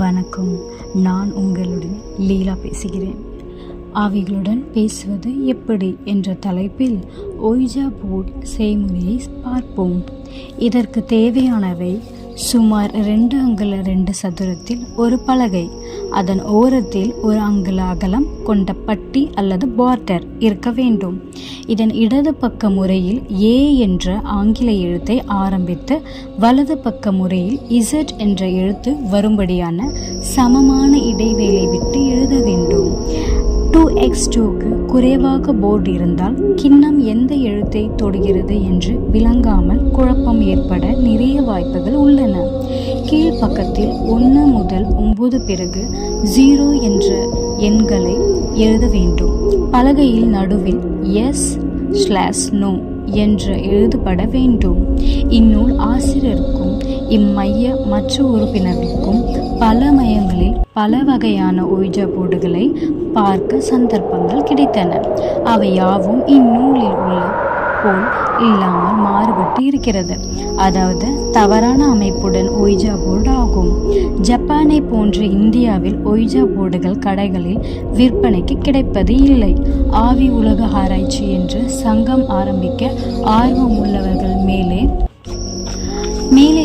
வணக்கம், நான் உங்களுடன் லீலா பேசுகிறேன். ஆவிகளுடன் பேசுவது எப்படி என்ற தலைப்பில் ஒய்ஜா போர்ட் செய்முறையை பார்ப்போம். இதற்கு தேவையானவை சுமார் 2 அங்குல 2 சதுரத்தில் ஒரு பலகை, அதன் ஓரத்தில் 1 அங்குல அகலம் கொண்ட பட்டி அல்லது பார்டர் இருக்க வேண்டும். இதன் இடது பக்க முறையில் A என்ற ஆங்கில எழுத்தை ஆரம்பித்து வலது பக்க முறையில் Z என்ற எழுத்து வரும்படியான சமமான இடைவேளை விட்டு எழுத வேண்டும். 2x2க்கு குறைவாக போர்டு இருந்தால் கிண்ணம் எந்த எழுத்தை தொடுகிறது என்று விளங்காமல் குழப்பம் ஏற்பட நிறைய வாய்ப்புகள் உள்ளன. கீழ்ப்பக்கத்தில் 1 முதல் 9 பிறகு 0 என்ற எண்களை எழுத வேண்டும். பலகையில் நடுவில் S/No என்று எழுதப்பட வேண்டும். இந்நூல் ஆசிரியருக்கும் இம்மைய மற்ற உறுப்பினருக்கும் பல மையங்களில் பல வகையான ஒய்ஜா போர்டுகளை பார்க்க சந்தர்ப்பங்கள் கிடைத்தன. அவை யாவும் இந்நூலில் உள்ள போல் இல்லாமல் மாறுபட்டு இருக்கிறது. அதாவது தவறான அமைப்புடன் ஒய்ஜா போர்டு ஆகும். ஜப்பானை போன்ற இந்தியாவில் ஒய்ஜா போர்டுகள் கடைகளில் விற்பனைக்கு கிடைப்பது இல்லை. ஆவி உலக ஆராய்ச்சி என்ற சங்கம் ஆரம்பிக்க ஆர்வம் உள்ளவர்கள் மேலே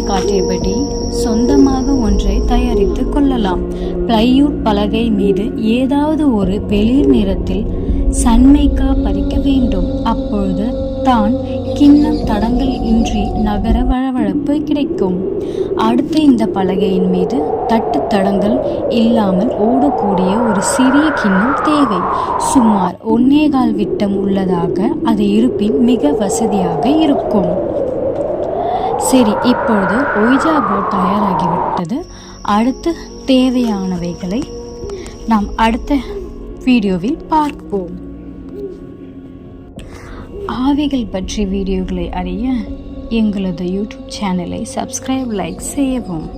காட்டியபடி சொந்தமாக ஒன்றை தயாரித்து கொள்ளலாம். பிளைவுட் பலகை மீது ஏதாவது ஒரு வெளிர் நிறத்தில் சன்மைக்கா பதிக்க வேண்டும். அப்பொழுது தான் கிண்ணம் தடங்கள் இன்றி நகர வழவழப்பு கிடைக்கும். அடுத்து இந்த பலகையின் மீது தட்டு தடங்கள் இல்லாமல் ஓடக்கூடிய ஒரு சிறிய கிண்ணம் தேவை. சுமார் 1.25 விட்டம் உள்ளதாக அது இருப்பின் மிக வசதியாக இருக்கும். சரி, இப்பொழுது ஒய்ஜா போர்ட் தயாராகிவிட்டது. அடுத்து தேவையானவைகளை நாம் அடுத்த வீடியோவில் பார்ப்போம். ஆவிகள் பற்றி வீடியோக்களை அறிய எங்களது யூடியூப் சேனலை சப்ஸ்கிரைப், லைக் செய்யவும்.